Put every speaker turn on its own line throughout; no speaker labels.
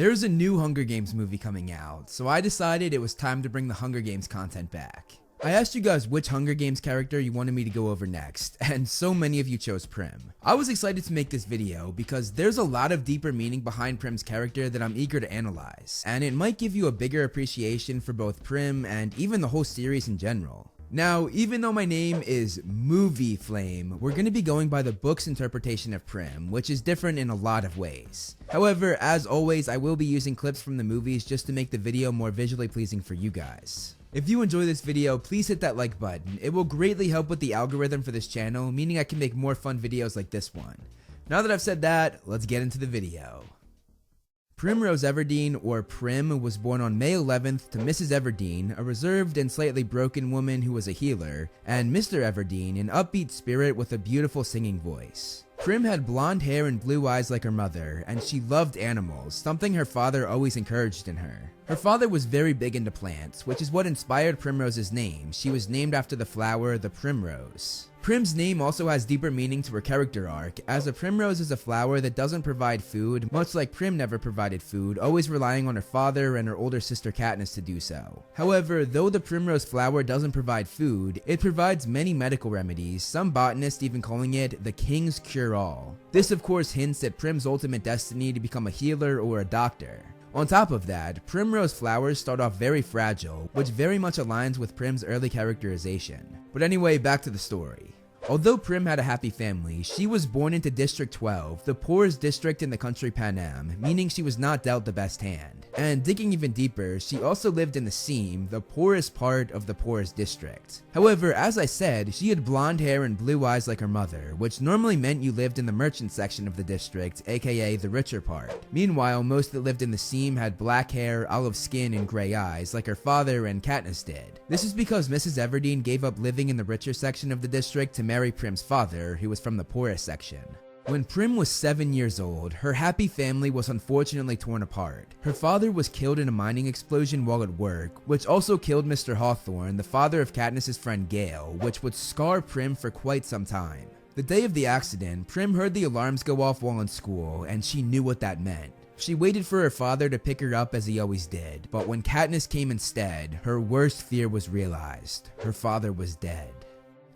There's a new Hunger Games movie coming out, so I decided it was time to bring the Hunger Games content back. I asked you guys which Hunger Games character you wanted me to go over next, and so many of you chose Prim. I was excited to make this video because there's a lot of deeper meaning behind Prim's character that I'm eager to analyze, and it might give you a bigger appreciation for both Prim and even the whole series in general. Now, even though my name is Movie Flame, we're going to be going by the book's interpretation of Prim, which is different in a lot of ways. However, as always, I will be using clips from the movies just to make the video more visually pleasing for you guys. If you enjoy this video, please hit that like button. It will greatly help with the algorithm for this channel, meaning I can make more fun videos like this one. Now that I've said that, let's get into the video. Primrose Everdeen, or Prim, was born on May 11th to Mrs. Everdeen, a reserved and slightly broken woman who was a healer, and Mr. Everdeen, an upbeat spirit with a beautiful singing voice. Prim had blonde hair and blue eyes like her mother, and she loved animals, something her father always encouraged in her. Her father was very big into plants, which is what inspired Primrose's name. She was named after the flower, the primrose. Prim's name also has deeper meaning to her character arc, as a primrose is a flower that doesn't provide food, much like Prim never provided food, always relying on her father and her older sister Katniss to do so. However, though the primrose flower doesn't provide food, it provides many medical remedies, some botanists even calling it the king's cure-all. This of course hints at Prim's ultimate destiny to become a healer or a doctor. On top of that, primrose flowers start off very fragile, which very much aligns with Prim's early characterization. But anyway, back to the story. Although Prim had a happy family, she was born into District 12, the poorest district in the country Panem, meaning she was not dealt the best hand. And digging even deeper, she also lived in the Seam, the poorest part of the poorest district. However, as I said, she had blonde hair and blue eyes like her mother, which normally meant you lived in the merchant section of the district, aka the richer part. Meanwhile, most that lived in the Seam had black hair, olive skin, and gray eyes, like her father and Katniss did. This is because Mrs. Everdeen gave up living in the richer section of the district to marry Prim's father, who was from the poorest section. When Prim was 7 years old, her happy family was unfortunately torn apart. Her father was killed in a mining explosion while at work, which also killed Mr. Hawthorne, the father of Katniss's friend Gale, which would scar Prim for quite some time. The day of the accident, Prim heard the alarms go off while in school, and she knew what that meant. She waited for her father to pick her up as he always did, but when Katniss came instead, her worst fear was realized. Her father was dead.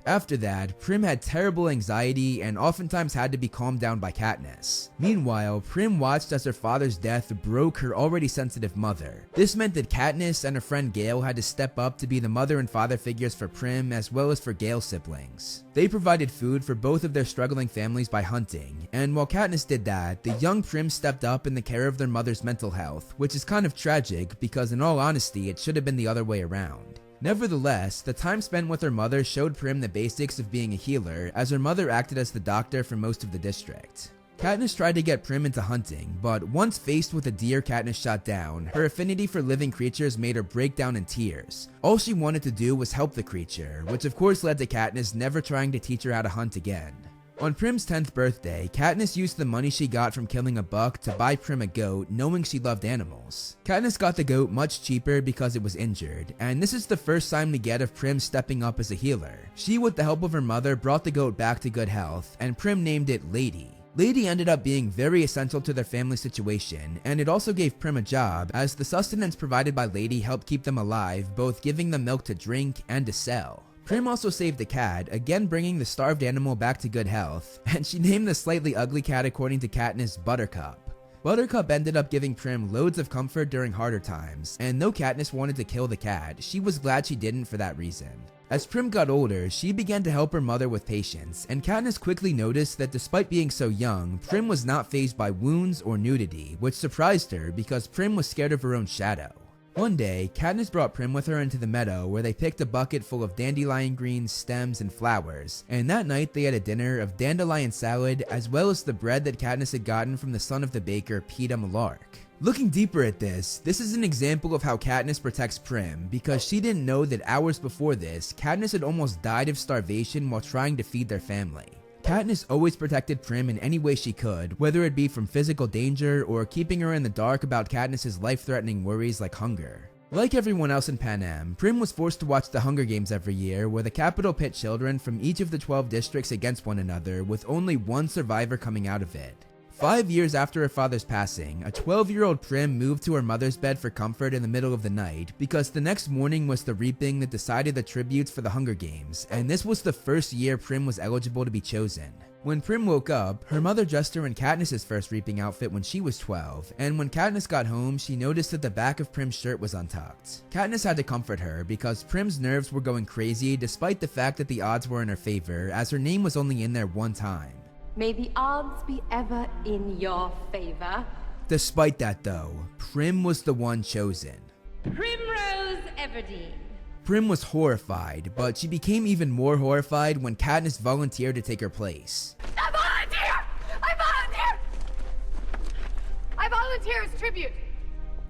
After that, Prim had terrible anxiety and oftentimes had to be calmed down by Katniss. Meanwhile, Prim watched as her father's death broke her already sensitive mother. This meant that Katniss and her friend Gale had to step up to be the mother and father figures for Prim as well as for Gale's siblings. They provided food for both of their struggling families by hunting, and while Katniss did that, the young Prim stepped up in the care of their mother's mental health, which is kind of tragic because in all honesty it should have been the other way around. Nevertheless, the time spent with her mother showed Prim the basics of being a healer, as her mother acted as the doctor for most of the district. Katniss tried to get Prim into hunting, but once faced with a deer Katniss shot down, her affinity for living creatures made her break down in tears. All she wanted to do was help the creature, which of course led to Katniss never trying to teach her how to hunt again. On Prim's 10th birthday, Katniss used the money she got from killing a buck to buy Prim a goat, knowing she loved animals. Katniss got the goat much cheaper because it was injured, and this is the first time we get of Prim stepping up as a healer. She, with the help of her mother, brought the goat back to good health, and Prim named it Lady. Lady ended up being very essential to their family situation, and it also gave Prim a job, as the sustenance provided by Lady helped keep them alive, both giving them milk to drink and to sell. Prim also saved a cat, again bringing the starved animal back to good health, and she named the slightly ugly cat according to Katniss Buttercup. Buttercup ended up giving Prim loads of comfort during harder times, and though Katniss wanted to kill the cat, she was glad she didn't for that reason. As Prim got older, she began to help her mother with patience, and Katniss quickly noticed that despite being so young, Prim was not fazed by wounds or nudity, which surprised her because Prim was scared of her own shadow. One day, Katniss brought Prim with her into the meadow where they picked a bucket full of dandelion greens, stems, and flowers, and that night they had a dinner of dandelion salad as well as the bread that Katniss had gotten from the son of the baker, Peeta Mellark. Looking deeper at this is an example of how Katniss protects Prim, because she didn't know that hours before this, Katniss had almost died of starvation while trying to feed their family. Katniss always protected Prim in any way she could, whether it be from physical danger or keeping her in the dark about Katniss's life-threatening worries like hunger. Like everyone else in Panem, Prim was forced to watch the Hunger Games every year, where the capital pit children from each of the 12 districts against one another, with only one survivor coming out of it. 5 years after her father's passing, a 12-year-old Prim moved to her mother's bed for comfort in the middle of the night because the next morning was the reaping that decided the tributes for the Hunger Games, and this was the first year Prim was eligible to be chosen. When Prim woke up, her mother dressed her in Katniss's first reaping outfit when she was 12, and when Katniss got home, she noticed that the back of Prim's shirt was untucked. Katniss had to comfort her because Prim's nerves were going crazy despite the fact that the odds were in her favor, as her name was only in there one time.
May the odds be ever in your favor.
Despite that though, Prim was the one chosen.
Primrose Everdeen.
Prim was horrified, but she became even more horrified when Katniss volunteered to take her place.
I volunteer as tribute.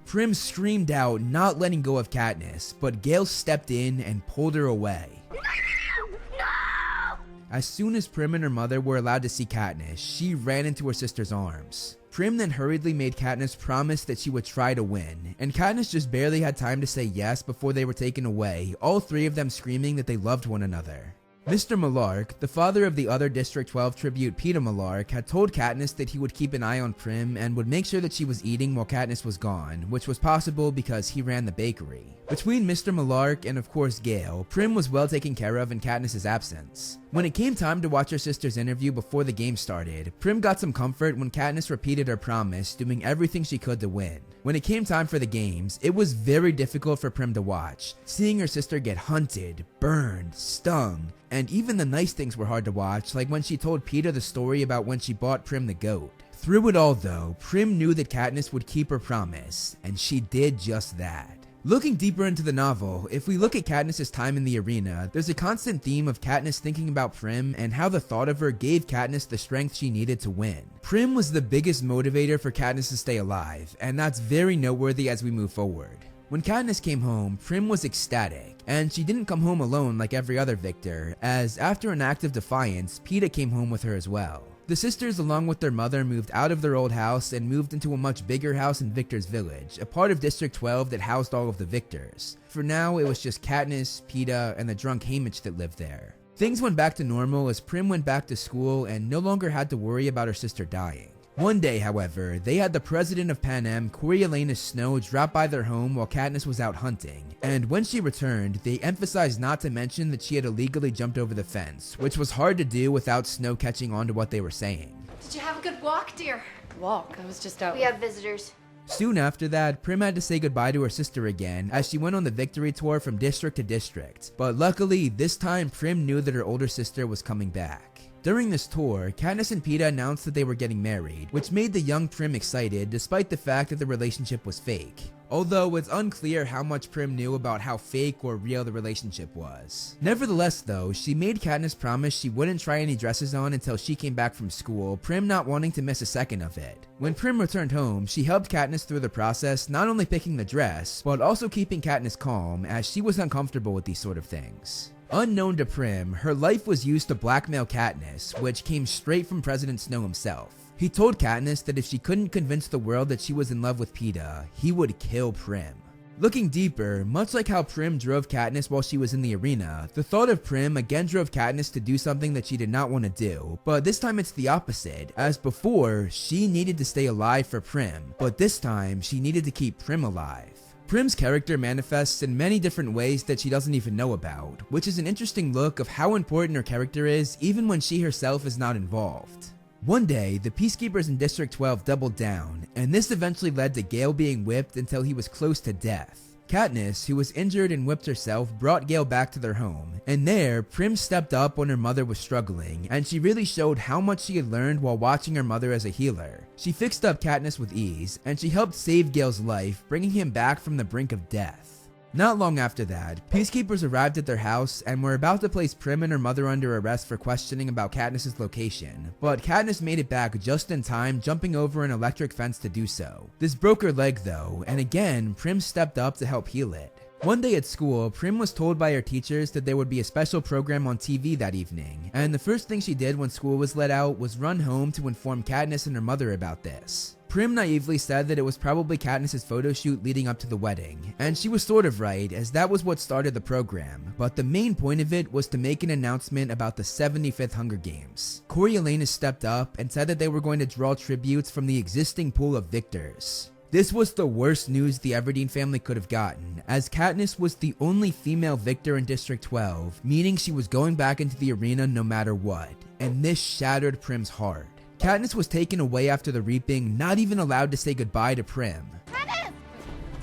Prim screamed out, not letting go of Katniss, but Gale stepped in and pulled her away.
No!
As soon as Prim and her mother were allowed to see Katniss, she ran into her sister's arms. Prim then hurriedly made Katniss promise that she would try to win, and Katniss just barely had time to say yes before they were taken away, all three of them screaming that they loved one another. Mr. Malark, the father of the other District 12 tribute Peeta Malark, had told Katniss that he would keep an eye on Prim and would make sure that she was eating while Katniss was gone, which was possible because he ran the bakery. Between Mr. Malark and of course Gale, Prim was well taken care of in Katniss's absence. When it came time to watch her sister's interview before the game started, Prim got some comfort when Katniss repeated her promise, doing everything she could to win. When it came time for the games, it was very difficult for Prim to watch, seeing her sister get hunted, burned, stung, and even the nice things were hard to watch, like when she told Peeta the story about when she bought Prim the goat. Through it all though, Prim knew that Katniss would keep her promise, and she did just that. Looking deeper into the novel, if we look at Katniss's time in the arena, there's a constant theme of Katniss thinking about Prim and how the thought of her gave Katniss the strength she needed to win. Prim was the biggest motivator for Katniss to stay alive, and that's very noteworthy as we move forward. When Katniss came home, Prim was ecstatic, and she didn't come home alone like every other victor, as after an act of defiance, Peeta came home with her as well. The sisters, along with their mother, moved out of their old house and moved into a much bigger house in Victor's Village, a part of District 12 that housed all of the victors. For now, it was just Katniss, Peeta, and the drunk Haymitch that lived there. Things went back to normal as Prim went back to school and no longer had to worry about her sister dying. One day, however, they had the president of Panem, Coriolanus Snow, drop by their home while Katniss was out hunting, and when she returned, they emphasized not to mention that she had illegally jumped over the fence, which was hard to do without Snow catching on to what they were saying.
Did you have a good walk, dear?
Walk? I was just out.
We have visitors.
Soon after that, Prim had to say goodbye to her sister again as she went on the victory tour from district to district, but luckily, this time Prim knew that her older sister was coming back. During this tour, Katniss and Peeta announced that they were getting married, which made the young Prim excited despite the fact that the relationship was fake. Although it's unclear how much Prim knew about how fake or real the relationship was. Nevertheless though, she made Katniss promise she wouldn't try any dresses on until she came back from school, Prim not wanting to miss a second of it. When Prim returned home, she helped Katniss through the process, not only picking the dress, but also keeping Katniss calm as she was uncomfortable with these sort of things. Unknown to Prim, her life was used to blackmail Katniss, which came straight from President Snow himself. He told Katniss that if she couldn't convince the world that she was in love with Peeta, he would kill Prim. Looking deeper, much like how Prim drove Katniss while she was in the arena, the thought of Prim again drove Katniss to do something that she did not want to do, but this time it's the opposite. As before, she needed to stay alive for Prim, but this time she needed to keep Prim alive. Prim's character manifests in many different ways that she doesn't even know about, which is an interesting look of how important her character is even when she herself is not involved. One day, the Peacekeepers in District 12 doubled down, and this eventually led to Gale being whipped until he was close to death. Katniss, who was injured and whipped herself, brought Gale back to their home, and there, Prim stepped up when her mother was struggling, and she really showed how much she had learned while watching her mother as a healer. She fixed up Katniss with ease, and she helped save Gale's life, bringing him back from the brink of death. Not long after that, Peacekeepers arrived at their house and were about to place Prim and her mother under arrest for questioning about Katniss's location, but Katniss made it back just in time, jumping over an electric fence to do so. This broke her leg though, and again, Prim stepped up to help heal it. One day at school, Prim was told by her teachers that there would be a special program on TV that evening, and the first thing she did when school was let out was run home to inform Katniss and her mother about this. Prim naively said that it was probably Katniss's photo shoot leading up to the wedding, and she was sort of right, as that was what started the program, but the main point of it was to make an announcement about the 75th Hunger Games. Coriolanus stepped up and said that they were going to draw tributes from the existing pool of victors. This was the worst news the Everdeen family could have gotten, as Katniss was the only female victor in District 12, meaning she was going back into the arena no matter what, and this shattered Prim's heart. Katniss was taken away after the reaping, not even allowed to say goodbye to Prim.
Katniss!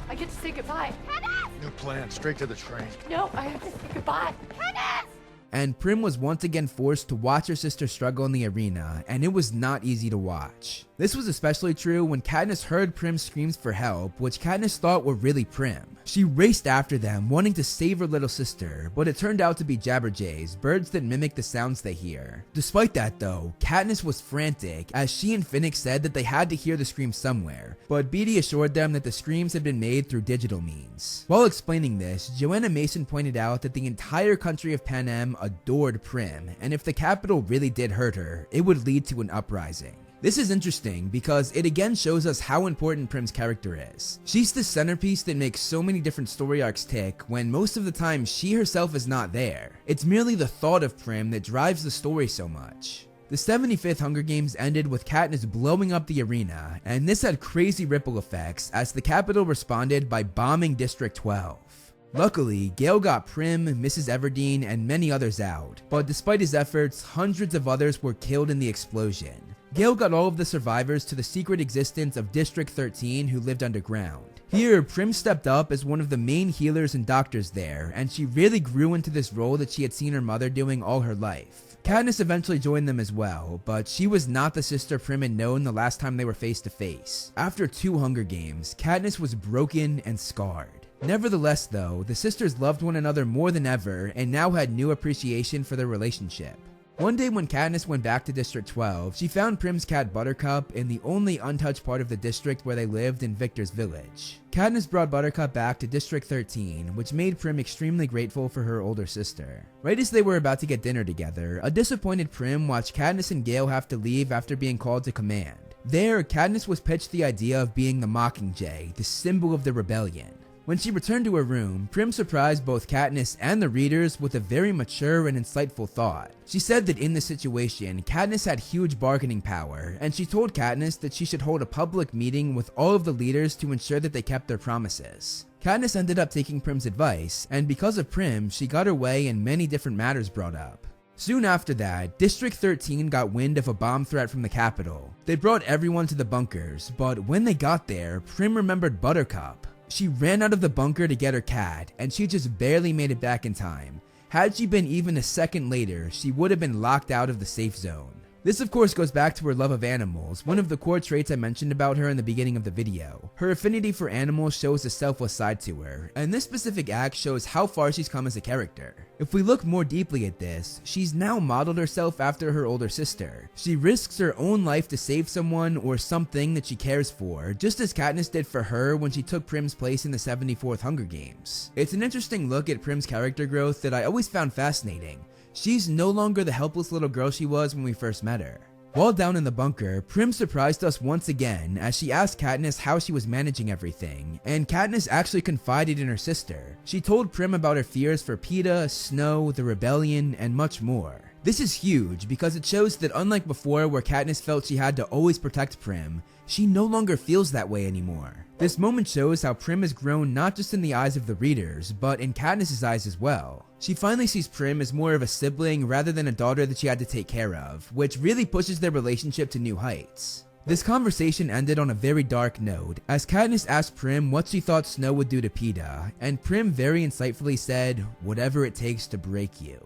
I get to say goodbye. Katniss!
New plan, straight to the train.
No, I have to say goodbye. Katniss!
And Prim was once again forced to watch her sister struggle in the arena, and it was not easy to watch. This was especially true when Katniss heard Prim's screams for help, which Katniss thought were really Prim. She raced after them, wanting to save her little sister, but it turned out to be jabberjays, birds that mimic the sounds they hear. Despite that though, Katniss was frantic, as she and Finnick said that they had to hear the screams somewhere, but Beetee assured them that the screams had been made through digital means. While explaining this, Joanna Mason pointed out that the entire country of Panem adored Prim, and if the capital really did hurt her, it would lead to an uprising. This is interesting because it again shows us how important Prim's character is. She's the centerpiece that makes so many different story arcs tick when most of the time she herself is not there. It's merely the thought of Prim that drives the story so much. The 75th Hunger Games ended with Katniss blowing up the arena, and this had crazy ripple effects as the capital responded by bombing District 12. Luckily, Gale got Prim, Mrs. Everdeen, and many others out, but despite his efforts, hundreds of others were killed in the explosion. Gale got all of the survivors to the secret existence of District 13 who lived underground. Here, Prim stepped up as one of the main healers and doctors there, and she really grew into this role that she had seen her mother doing all her life. Katniss eventually joined them as well, but she was not the sister Prim had known the last time they were face to face. After 2 Hunger Games, Katniss was broken and scarred. Nevertheless though, the sisters loved one another more than ever and now had new appreciation for their relationship. One day when Katniss went back to District 12, she found Prim's cat Buttercup in the only untouched part of the district where they lived in Victor's village. Katniss brought Buttercup back to District 13, which made Prim extremely grateful for her older sister. Right as they were about to get dinner together, a disappointed Prim watched Katniss and Gale have to leave after being called to command. There, Katniss was pitched the idea of being the Mockingjay, the symbol of the rebellion. When she returned to her room, Prim surprised both Katniss and the readers with a very mature and insightful thought. She said that in this situation, Katniss had huge bargaining power, and she told Katniss that she should hold a public meeting with all of the leaders to ensure that they kept their promises. Katniss ended up taking Prim's advice, and because of Prim, she got her way and many different matters brought up. Soon after that, District 13 got wind of a bomb threat from the capital. They brought everyone to the bunkers, but when they got there, Prim remembered Buttercup. She ran out of the bunker to get her cat, and she just barely made it back in time. Had she been even a second later, she would have been locked out of the safe zone. This of course goes back to her love of animals, one of the core traits I mentioned about her in the beginning of the video. Her affinity for animals shows a selfless side to her, and this specific act shows how far she's come as a character. If we look more deeply at this, she's now modeled herself after her older sister. She risks her own life to save someone or something that she cares for, just as Katniss did for her when she took Prim's place in the 74th Hunger Games. It's an interesting look at Prim's character growth that I always found fascinating. She's no longer the helpless little girl she was when we first met her. While down in the bunker, Prim surprised us once again as she asked Katniss how she was managing everything, and Katniss actually confided in her sister. She told Prim about her fears for Peeta, Snow, the rebellion, and much more. This is huge because it shows that unlike before where Katniss felt she had to always protect Prim, she no longer feels that way anymore. This moment shows how Prim has grown not just in the eyes of the readers, but in Katniss's eyes as well. She finally sees Prim as more of a sibling rather than a daughter that she had to take care of, which really pushes their relationship to new heights. This conversation ended on a very dark note, as Katniss asked Prim what she thought Snow would do to Peeta, and Prim very insightfully said, "Whatever it takes to break you."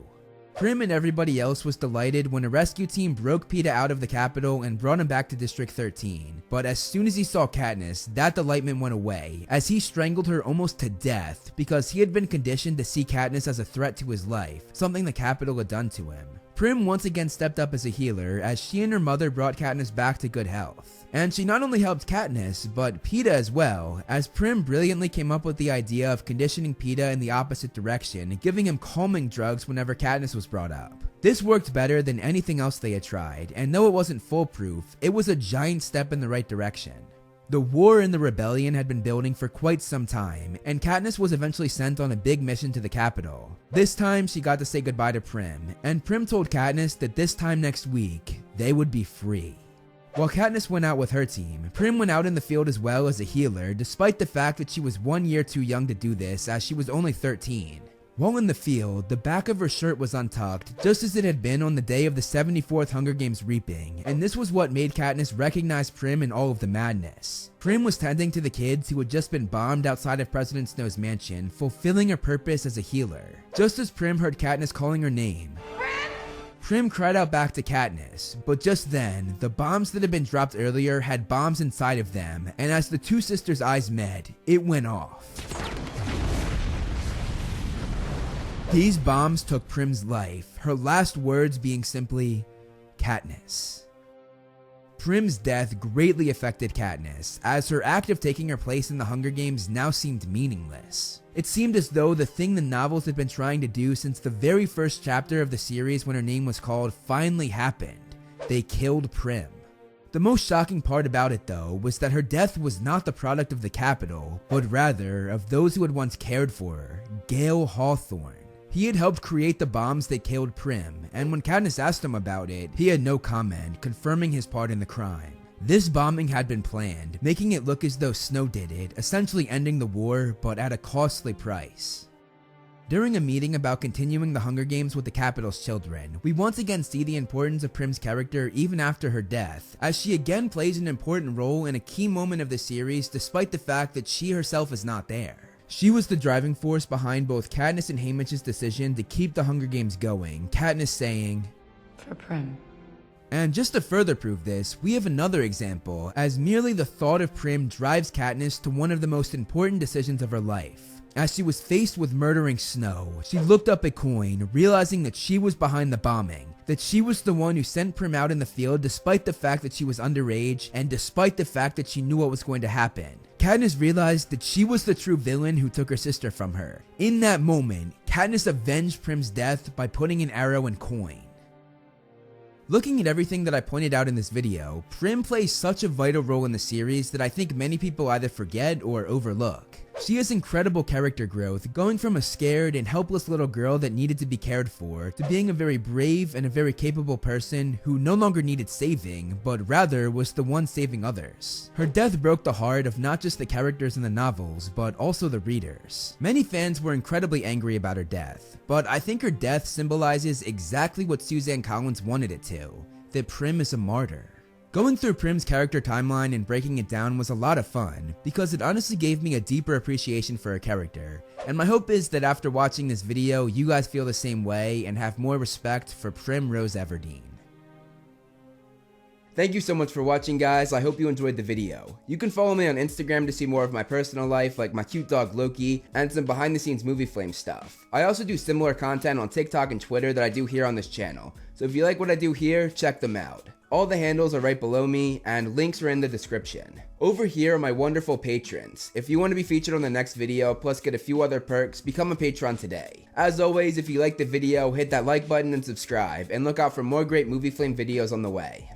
Prim and everybody else was delighted when a rescue team broke Peeta out of the capital and brought him back to District 13, but as soon as he saw Katniss, that delightment went away, as he strangled her almost to death because he had been conditioned to see Katniss as a threat to his life, something the capital had done to him. Prim once again stepped up as a healer as she and her mother brought Katniss back to good health. And she not only helped Katniss, but Peeta as well, as Prim brilliantly came up with the idea of conditioning Peeta in the opposite direction, giving him calming drugs whenever Katniss was brought up. This worked better than anything else they had tried, and though it wasn't foolproof, it was a giant step in the right direction. The war and the rebellion had been building for quite some time, and Katniss was eventually sent on a big mission to the capital. This time, she got to say goodbye to Prim, and Prim told Katniss that this time next week, they would be free. While Katniss went out with her team, Prim went out in the field as well as a healer, despite the fact that she was 1 year too young to do this as she was only 13. While in the field, the back of her shirt was untucked, just as it had been on the day of the 74th Hunger Games reaping, and this was what made Katniss recognize Prim in all of the madness. Prim was tending to the kids who had just been bombed outside of President Snow's mansion, fulfilling her purpose as a healer. Just as Prim heard Katniss calling her name, Prim cried out back to Katniss, but just then, the bombs that had been dropped earlier had bombs inside of them, and as the two sisters' eyes met, it went off. These bombs took Prim's life, her last words being simply, Katniss. Prim's death greatly affected Katniss, as her act of taking her place in the Hunger Games now seemed meaningless. It seemed as though the thing the novels had been trying to do since the very first chapter of the series when her name was called finally happened. They killed Prim. The most shocking part about it though was that her death was not the product of the Capitol, but rather of those who had once cared for her, Gale Hawthorne. He had helped create the bombs that killed Prim, and when Katniss asked him about it, he had no comment, confirming his part in the crime. This bombing had been planned, making it look as though Snow did it, essentially ending the war, but at a costly price. During a meeting about continuing the Hunger Games with the Capitol's children, we once again see the importance of Prim's character even after her death, as she again plays an important role in a key moment of the series despite the fact that she herself is not there. She was the driving force behind both Katniss and Haymitch's decision to keep the Hunger Games going, Katniss saying,
For Prim.
And just to further prove this, we have another example, as merely the thought of Prim drives Katniss to one of the most important decisions of her life. As she was faced with murdering Snow, she looked up a coin, realizing that she was behind the bombing, that she was the one who sent Prim out in the field despite the fact that she was underage, and despite the fact that she knew what was going to happen. Katniss realized that she was the true villain who took her sister from her. In that moment, Katniss avenged Prim's death by putting an arrow in coin. Looking at everything that I pointed out in this video, Prim plays such a vital role in the series that I think many people either forget or overlook. She has incredible character growth, going from a scared and helpless little girl that needed to be cared for, to being a very brave and a very capable person who no longer needed saving, but rather was the one saving others. Her death broke the heart of not just the characters in the novels, but also the readers. Many fans were incredibly angry about her death, but I think her death symbolizes exactly what Suzanne Collins wanted it to, that Prim is a martyr. Going through Prim's character timeline and breaking it down was a lot of fun, because it honestly gave me a deeper appreciation for her character, and my hope is that after watching this video, you guys feel the same way and have more respect for Primrose Everdeen. Thank you so much for watching, guys. I hope you enjoyed the video. You can follow me on Instagram to see more of my personal life, like my cute dog Loki, and some behind the scenes movie flame stuff. I also do similar content on TikTok and Twitter that I do here on this channel, so if you like what I do here, check them out. All the handles are right below me, and links are in the description. Over here are my wonderful patrons. If you want to be featured on the next video, plus get a few other perks, become a patron today. As always, if you liked the video, hit that like button and subscribe, and look out for more great movie flame videos on the way.